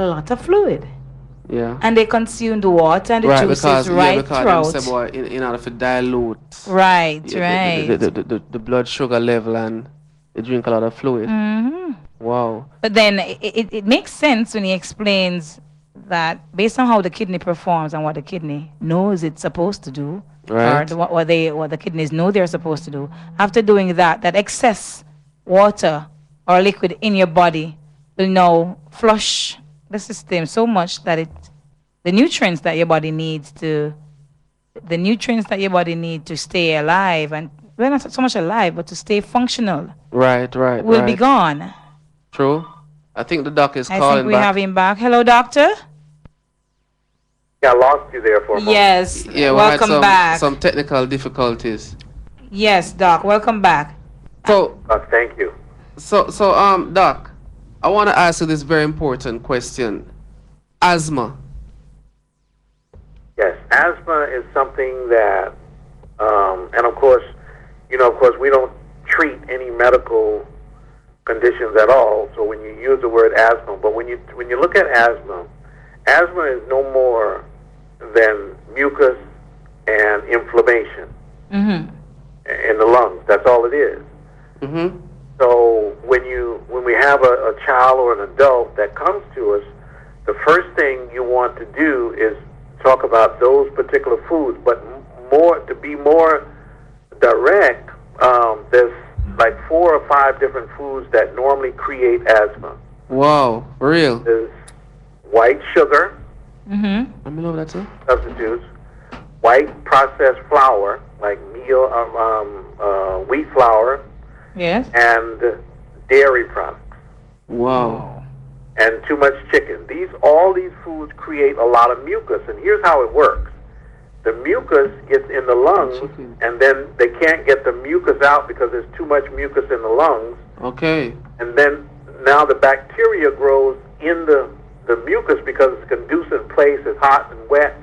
a lot of fluid. Yeah. And they consume the water and the Right, juices right because them say throughout. boy in order to dilute Right, right. the blood sugar level and they drink a lot of fluid. Hmm. Wow. But then it makes sense when he explains that based on how the kidney performs and what the kidney knows it's supposed to do, or Right? what the kidneys know they're supposed to do, after doing that, that excess water or liquid in your body will now flush the system so much that the nutrients that your body needs to the nutrients that your body needs to stay alive and well not so much alive but to stay functional Right, right, will be right. gone. True. I think the doc is I think calling we have back. him back. Hello, doctor. Yeah, I lost you there for a moment. Yes, Yeah, we had welcome back. some technical difficulties. Yes, doc, welcome back. So Thank you. doc, I want to ask you this very important question. Asthma. Yes, asthma is something that, and of course, we don't treat any medical conditions at all. So when you use the word asthma, but when you look at asthma, asthma is no more than mucus and inflammation Mm-hmm. in the lungs. That's all it is. Mm-hmm. So when we have a child or an adult that comes to us, the first thing you want to do is talk about those particular foods. But to be more direct, there's like 4 or 5 different foods that normally create asthma. Wow, for real. There's white sugar Mm-hmm. Let me know that too. substitutes, white processed flour like meal, wheat flour, Yes. and dairy products, Wow. and too much chicken. All these foods create a lot of mucus, and here's how it works. The mucus gets in the lungs, Chicken. and then they can't get the mucus out because there's too much mucus in the lungs, Okay. and then now the bacteria grows in the mucus because it's a conducive place, it's hot and wet,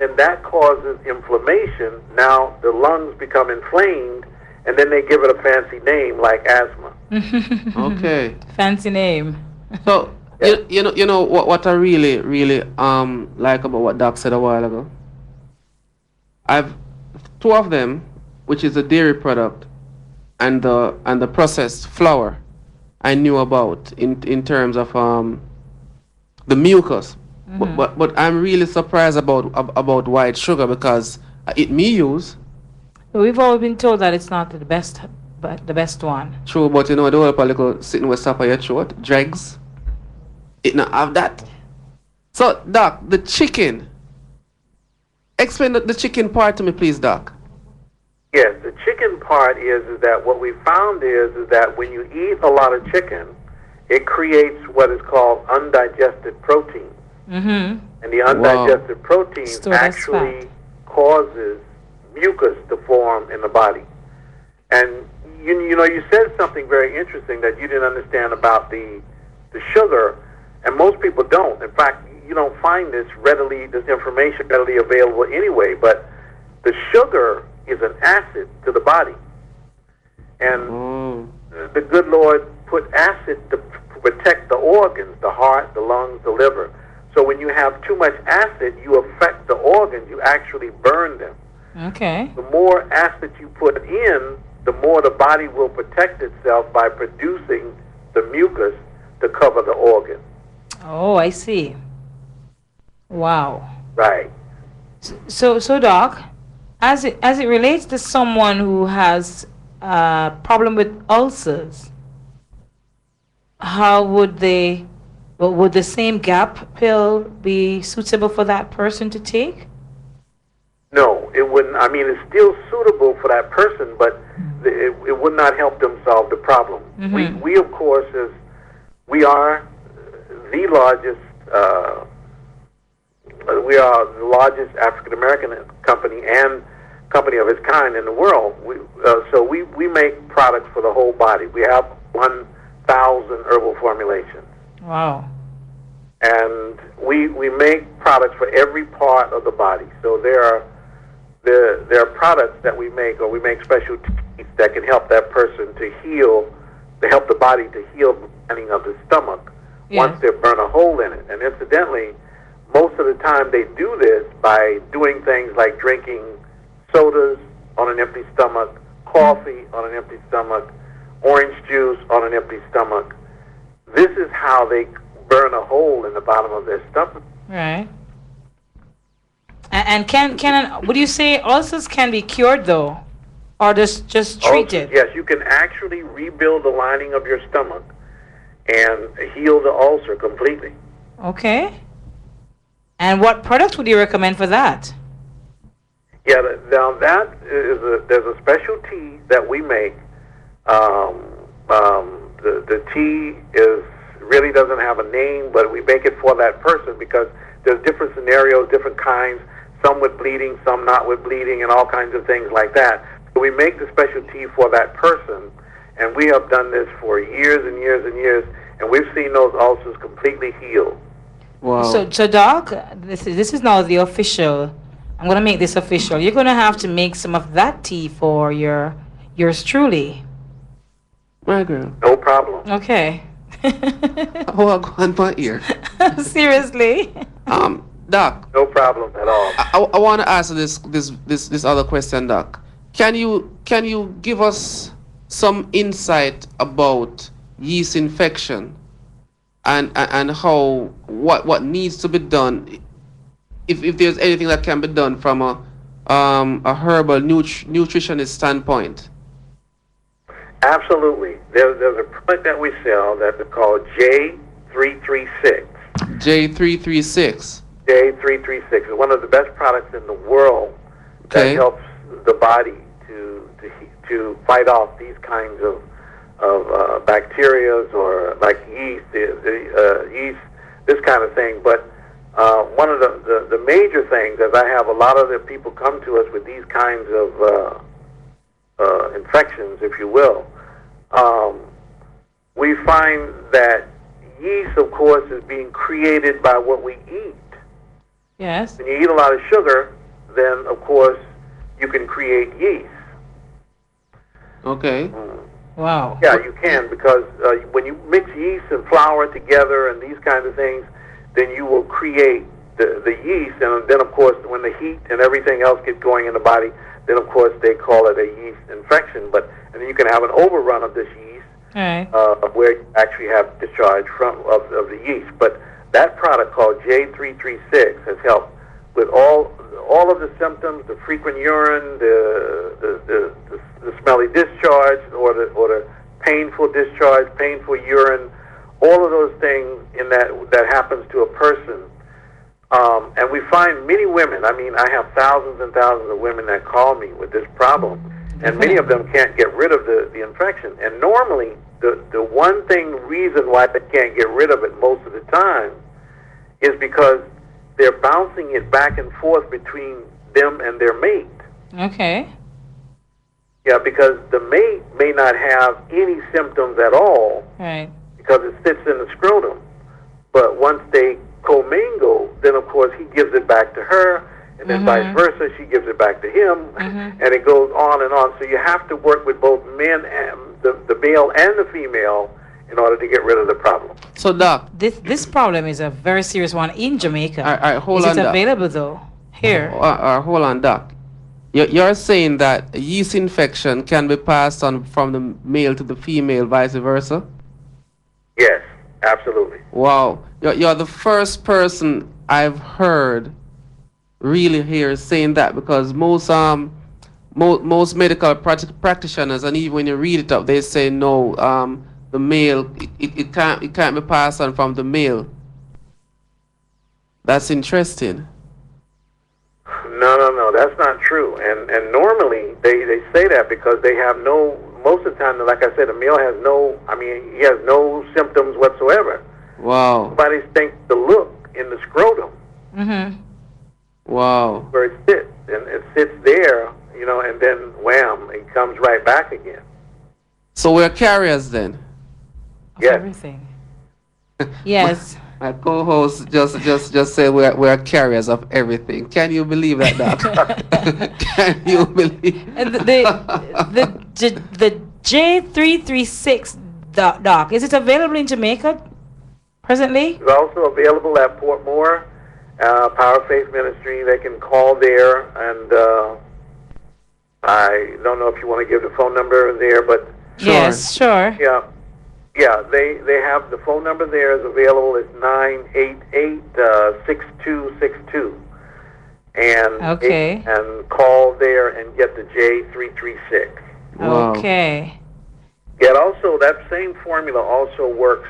and that causes inflammation. Now the lungs become inflamed, and then they give it a fancy name like asthma. Okay. Fancy name. So Yeah. you know what I really like about what Doc said a while ago. I've 2 of them, which is a dairy product and the processed flour I knew about in terms of the mucus. But I'm really surprised about white sugar because it me use. We've always been told that it's not the best, but the best one. True, but you know, the whole up a little sitting with supper your throat, dregs. It not have that. So, Doc, the chicken. Explain the chicken part to me, please, Doc. Yes, the chicken part is that what we found is that when you eat a lot of chicken, it creates what is called undigested protein. Mm-hmm. And the undigested protein Stored as actually fat. causes mucus to form in the body. And you said something very interesting that you didn't understand about the sugar, and most people don't. In fact, you don't find this information readily available anyway, but the sugar is an acid to the body. And Oh. the good Lord put acid to protect the organs, the heart, the lungs, the liver. So when you have too much acid, you affect the organs, you actually burn them. Okay. The more acid you put in, the more the body will protect itself by producing the mucus to cover the organ. Oh, I see. Wow. Right. So Doc, as it relates to someone who has a problem with ulcers, how would would the same gap pill be suitable for that person to take? No, it wouldn't. I mean, it's still suitable for that person, but it would not help them solve the problem. Mhm. We of course, we are the largest. We are the largest African American company and company of its kind in the world. So we make products for the whole body. We have 1,000 herbal formulations. Wow. And we make products for every part of the body. So there are products that we make, or we make special teas that can help that person to heal, to help the body to heal the lining of the stomach once Yes. they burn a hole in it. And incidentally, most of the time they do this by doing things like drinking sodas on an empty stomach, coffee on an empty stomach, orange juice on an empty stomach. This is how they burn a hole in the bottom of their stomach. Right. And would you say ulcers can be cured though, or just Ulcers, treated? yes, you can actually rebuild the lining of your stomach and heal the ulcer completely. Okay. And what product would you recommend for that? Yeah, now that is there's a special tea that we make. The tea is really doesn't have a name, but we make it for that person because there's different scenarios, different kinds. Some with bleeding, some not with bleeding, and all kinds of things like that. So we make the special tea for that person, and we have done this for years and years and years, and we've seen those ulcers completely healed. Wow. So Doc, this is now the official. I'm gonna make this official. You're gonna have to make some of that tea for yours truly. My girl. No problem. Okay. Oh, I go on my ear. Seriously. Doc, No problem at all. I want to ask this other question, Doc. Can you give us some insight about yeast infection and how what needs to be done if there's anything that can be done from a herbal nutritionist standpoint? Absolutely. There's a product that we sell that's called J336. J336. J336 is one of the best products in the world Okay. that helps the body to fight off these kinds of bacterias or like yeast, yeast, this kind of thing. But one of the major things is I have a lot of the people come to us with these kinds of infections, if you will. We find that yeast, of course, is being created by what we eat. Yes. When you eat a lot of sugar, then, of course, you can create yeast. Okay. Wow. Yeah, you can, because when you mix yeast and flour together and these kinds of things, then you will create the yeast. And then, of course, when the heat and everything else gets going in the body, then, of course, they call it a yeast infection. And then you can have an overrun of this yeast, All right. where you actually have discharge of the yeast. But that product called J336 has helped with all of the symptoms: the frequent urine, the smelly discharge, or the painful discharge, painful urine, all of those things that happens to a person. And we find many women. I mean, I have thousands and thousands of women that call me with this problem, and many of them can't get rid of the infection. And normally, the one reason why they can't get rid of it most of the time is because they're bouncing it back and forth between them and their mate. Okay. Yeah, because the mate may not have any symptoms at all Right. because it sits in the scrotum. But once they commingle, then of course he gives it back to her, and then vice versa, she gives it back to him, and it goes on and on. So you have to work with both men and the male and the female in order to get rid of the problem. So, Doc, This problem is a very serious one in Jamaica. all right, hold Is on, it Doc. available though? Here. Hold on, Doc. You're saying that a yeast infection can be passed on from the male to the female, vice versa? Yes, absolutely. Wow. You're the first person I've heard really here saying that, because most medical practitioners, and even when you read it up, they say no, the male, it can't be passed on from the male. That's interesting. No, that's not true. And normally they say that because they have most of the time, like I said, the male has he has no symptoms whatsoever. Wow. Somebody thinks the look in the scrotum Mm-hmm. Wow. where it sits, and it sits there, and then wham, it comes right back again. So we're carriers then. Yes. Everything. Yes. My co-host just said we're carriers of everything. Can you believe that, Doc? Can you believe? And the J336 doc, is it available in Jamaica? presently? It's also available at Portmore, Power Faith Ministry. They can call there, and I don't know if you want to give the phone number there, but Sure. Yes, sure. yeah, they have the phone number there is available. It's 988-6262, and Okay. and call there and get the J336. Wow. Okay. Yet also that same formula also works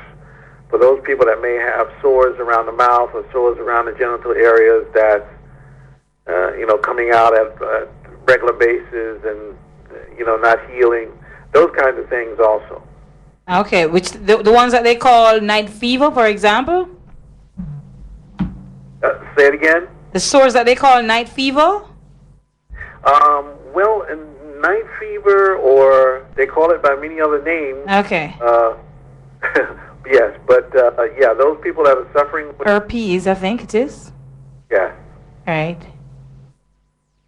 for those people that may have sores around the mouth or sores around the genital areas that coming out at regular basis and not healing. Those kinds of things also. Okay, which the ones that they call night fever, for example? Say it again. The sores that they call night fever? Well, in night fever, or they call it by many other names. Okay. Yes, but yeah, those people that are suffering with, Herpes, I think it is. yeah. Right.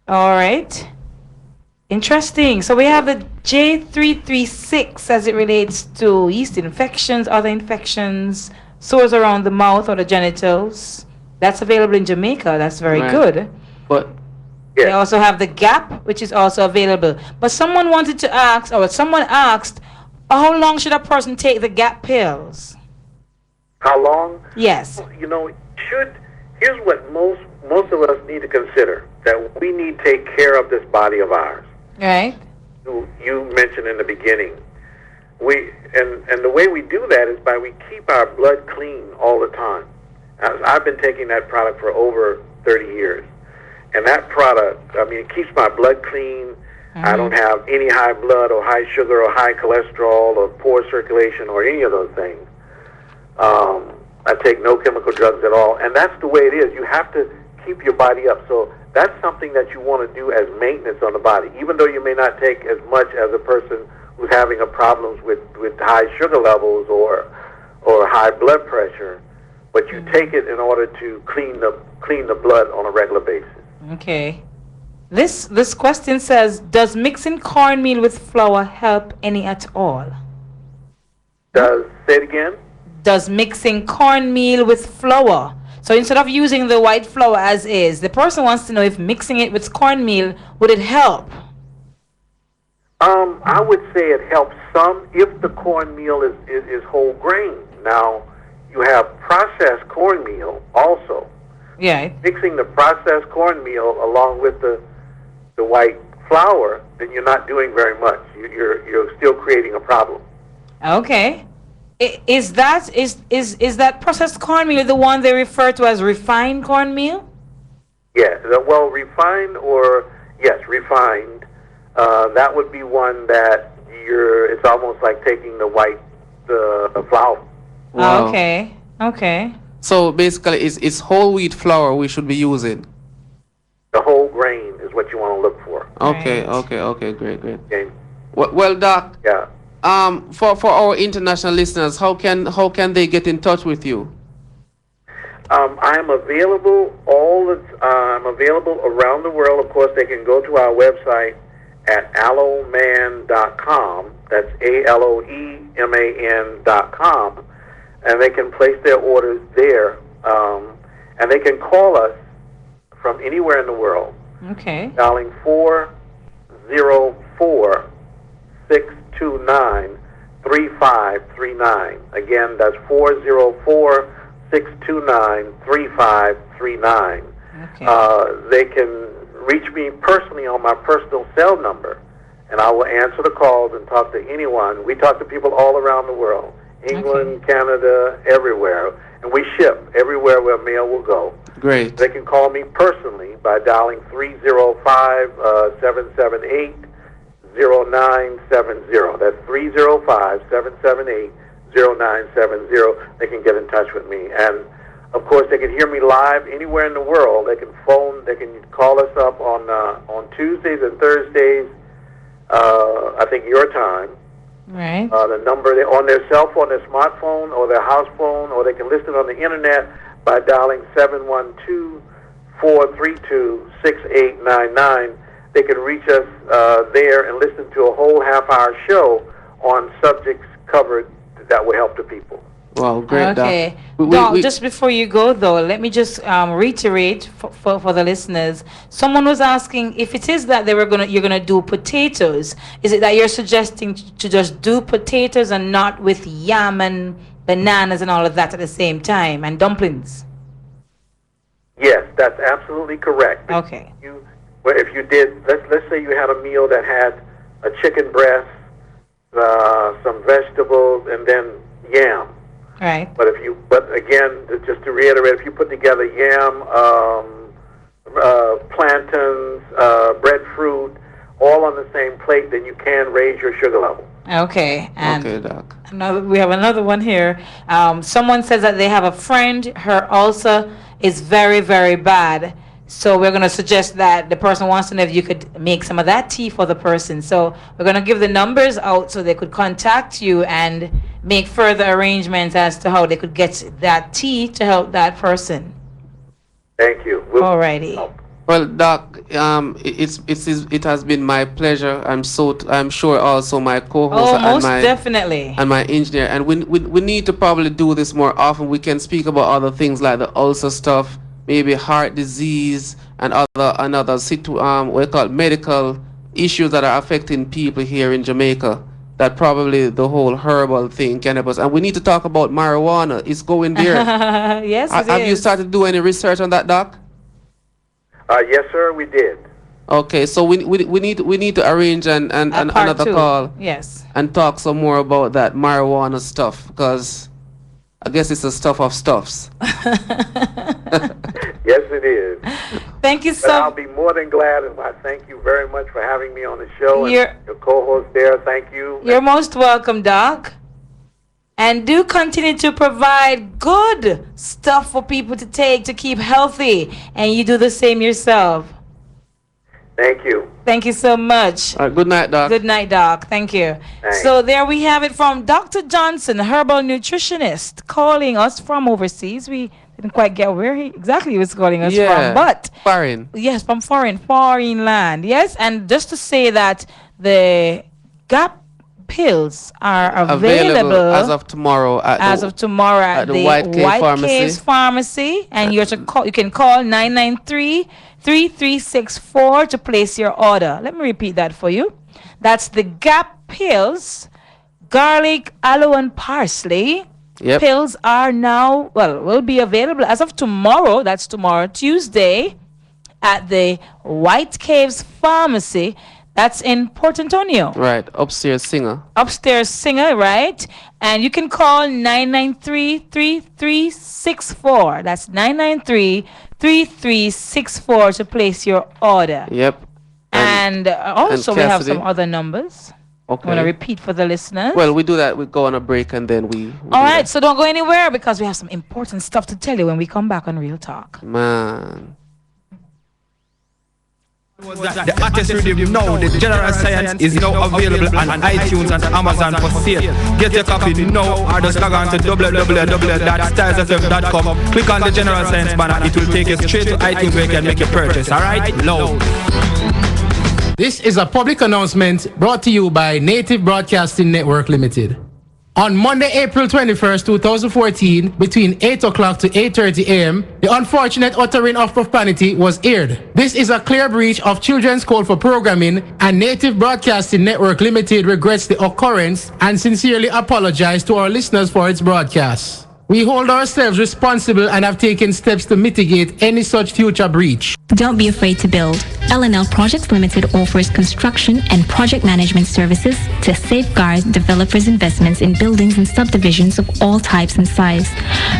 All right. Interesting. So we have the J336 as it relates to yeast infections, other infections, sores around the mouth or the genitals. That's available in Jamaica. That's very Right. good. But They Yeah. also have the Gap, which is also available. But someone wanted to ask, or someone asked, how long should a person take the Gap pills? How long? Yes. Here's what most of us need to consider, that we need to take care of this body of ours. Right? You mentioned in the beginning. And the way we do that is by we keep our blood clean all the time. I've been taking that product for over 30 years. And that product, it keeps my blood clean. I don't have any high blood or high sugar or high cholesterol or poor circulation or any of those things. I take no chemical drugs at all. And that's the way it is. You have to keep your body up. So that's something that you want to do as maintenance on the body, even though you may not take as much as a person who's having a problems with high sugar levels or high blood pressure. But you take it in order to clean the blood on a regular basis. Okay. This question says, does mixing cornmeal with flour help any at all? Say it again? Does mixing cornmeal with flour, so instead of using the white flour as is, the person wants to know if mixing it with cornmeal, would it help? I would say it helps some if the cornmeal is whole grain. Now, you have processed cornmeal also. Yeah. Mixing the processed cornmeal along with the white flour, then you're not doing very much. You're still creating a problem. Okay. Is that processed cornmeal the one they refer to as refined cornmeal? Yeah, well, refined refined. That would be one that it's almost like taking the flour. wow. Okay. Okay. So basically, it's whole wheat flour we should be using. The whole grain is what you want to look for. Okay, Right. okay, great. Okay? Well, Doc, Yeah. for our international listeners, how can they get in touch with you? I'm available I'm available around the world. Of course, they can go to our website at aloeman.com. That's ALOEMAN.com, and they can place their orders there. And they can call us from anywhere in the world, Okay. dialing 404-629-3539. Again, that's 404-629-3539. Okay. They can reach me personally on my personal cell number, and I will answer the calls and talk to anyone. We talk to people all around the world, England, Canada, everywhere, and we ship everywhere where mail will go. Great. They can call me personally by dialing 305-778-0970. That's 305-778-0970. They can get in touch with me. And, of course, they can hear me live anywhere in the world. They can call us up on Tuesdays and Thursdays, I think your time. Right. The number on their cell phone, their smartphone, or their house phone, or they can list it on the internet by dialing 712-432-6899. They can reach us there and listen to a whole half-hour show on subjects covered that will help the people. Wow, great, Doc. Okay. Doc, just before you go, though, let me just reiterate for the listeners. Someone was asking if it is that you're gonna do potatoes. Is it that you're suggesting to just do potatoes and not with yam and bananas and all of that at the same time and dumplings? Yes, that's absolutely correct. Okay. If you did, let's say you had a meal that had a chicken breast, some vegetables, and then yam. Right. But again, just to reiterate, if you put together yam, plantains, breadfruit, all on the same plate, then you can raise your sugar level. Okay. And Okay, Doc. we have another one here. Someone says that they have a friend. Her ulcer is very, very bad. So we're going to suggest that the person wants to know if you could make some of that tea for the person. So we're going to give the numbers out so they could contact you and make further arrangements as to how they could get that tea to help that person. Thank you. Alrighty. Well, Doc, it has been my pleasure. I'm sure also my co-host Most definitely. and my engineer. And we need to probably do this more often. We can speak about other things like the ulcer stuff, maybe heart disease and medical issues that are affecting people here in Jamaica. That probably the whole herbal thing can help us. And we need to talk about marijuana. It's going there. Yes, Have you started to do any research on that, Doc? Yes, sir, we did. Okay, so we need to arrange and another call. Yes. And talk some more about that marijuana stuff, because I guess it's the stuff of stuffs. Yes, it is. Thank you But I'll be more than glad, and I thank you very much for having me on the show. And your co-host there, thank you. You're most welcome, Doc. And do continue to provide good stuff for people to take to keep healthy. And you do the same yourself. Thank you. Thank you so much. Good night, Doc. Good night, Doc. Thank you. Thanks. So there we have it from Dr. Johnson, herbal nutritionist, calling us from overseas. We didn't quite get where he exactly was calling us from, but foreign. Yes, from foreign land. Yes, and just to say that the GAP pills are available as of tomorrow at the White Pharmacy. Caves Pharmacy, and you can call 993-3364 to place your order. Let me repeat that for you. That's the GAP pills, garlic, aloe, and parsley. Yep. Pills are now, will be available as of tomorrow. That's tomorrow, Tuesday, at the White Caves Pharmacy. That's in Port Antonio. Right, upstairs singer, right? And you can call 993-3364. That's 993-3364 to place your order. Yep. And also we have some other numbers. Okay. I want to repeat for the listeners. Well, we do that. We go on a break and then we all right, so don't go anywhere because we have some important stuff to tell you when we come back on Real Talk. Man. The artist rhythm now, the general science is now available on iTunes and Amazon for sale. Get your copy now or just log on to www.stylesfm.com. Click on the general science banner, it will take you straight to iTunes where you can make your purchase. Alright? Low. This is a public announcement brought to you by Native Broadcasting Network Limited. On Monday, April 21st, 2014, between 8 o'clock to 8:30 a.m., the unfortunate uttering of profanity was aired. This is a clear breach of Children's Code for Programming, and Native Broadcasting Network Limited regrets the occurrence and sincerely apologizes to our listeners for its broadcast. We hold ourselves responsible and have taken steps to mitigate any such future breach. Don't be afraid to build. L&L Projects Limited offers construction and project management services to safeguard developers' investments in buildings and subdivisions of all types and size.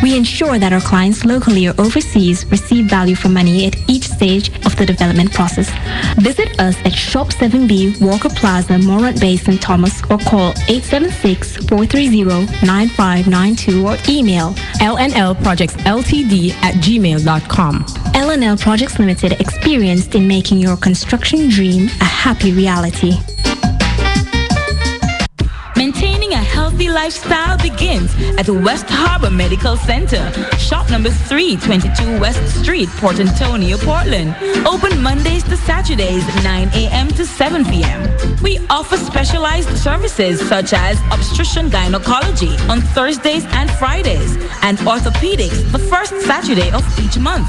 We ensure that our clients locally or overseas receive value for money at each stage of the development process. Visit us at Shop 7B, Walker Plaza, Morant Bay, St. Thomas, or call 876-430-9592 or email lnlprojectsltd@gmail.com. L&L Projects Limited, experienced in making your construction dream a happy reality. Maintaining a healthy healthy lifestyle begins at West Harbor Medical Center, shop number 322 West Street, Port Antonio, Portland. Open Mondays to Saturdays, 9 a.m. to 7 p.m. We offer specialized services such as obstetrician gynecology on Thursdays and Fridays, and orthopedics the first Saturday of each month.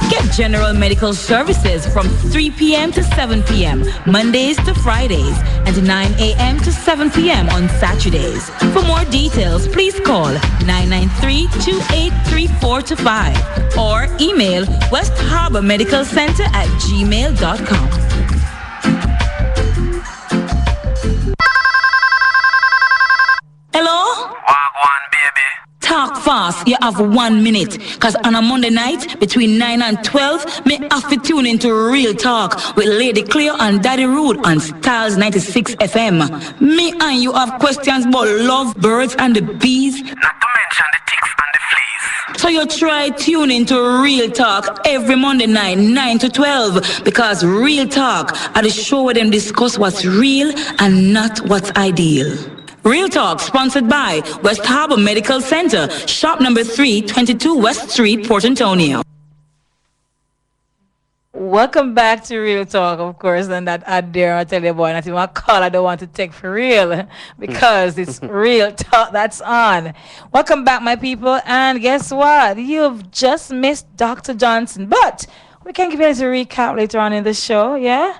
Get general medical services from 3 p.m. to 7 p.m. Mondays to Fridays, and 9 a.m. to 7 p.m. on Saturdays. For more details, please call 993-283425 or email West Harbor Medical Center at gmail.com. Hello? Wagwan, baby. Talk fast, you have 1 minute. Cause on a Monday night, between 9 and 12, me have to tune into Real Talk with Lady Cleo and Daddy Rude on Styles 96 FM. Me and you have questions about love, birds and the bees. Not to mention the ticks and the fleas. So you try tune into Real Talk every Monday night, 9 to 12. Because Real Talk are the show where them discuss what's real and not what's ideal. Real Talk, sponsored by West Harbor Medical Center, shop number 322 West Street, Port Antonio. Welcome back to Real Talk, of course, and that ad there, I tell you, boy, not even a call I don't want to take for real, because it's Real Talk that's on. Welcome back, my people, and guess what? You've just missed Dr. Johnson, but we can give you a little recap later on in the show, yeah?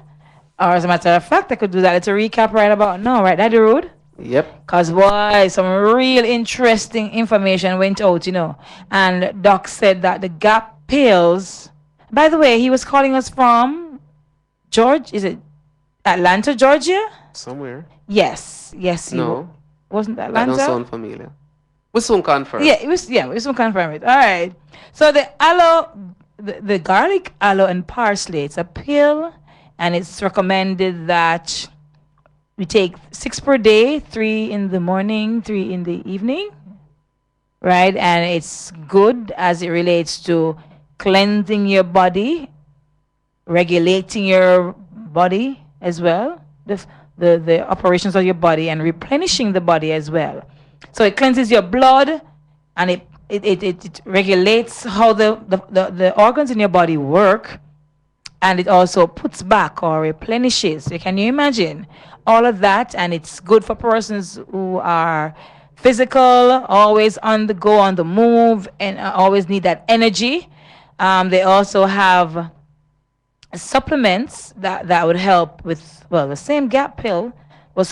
Or as a matter of fact, I could do that little recap right about now, right, Daddy Rude? Yep. Because, boy, some real interesting information went out, you know. And Doc said that the gap pills. By the way, he was calling us from is it Atlanta, Georgia? Somewhere. Yes. No. Wasn't That Atlanta? don't sound familiar. We soon confirm. Yeah, we soon confirm it. All right. So the the garlic, aloe, and parsley, it's a pill, and it's recommended that we take 6 per day, 3 in the morning, 3 in the evening, right? And it's good as it relates to cleansing your body, regulating your body as well, the operations of your body, and replenishing the body as well. So it cleanses your blood, and it regulates how the organs in your body work, and it also puts back or replenishes. So can you imagine all of that? And it's good for persons who are physical, always on the go, on the move, and always need that energy. They also have supplements that would help with, well, the same gap pill was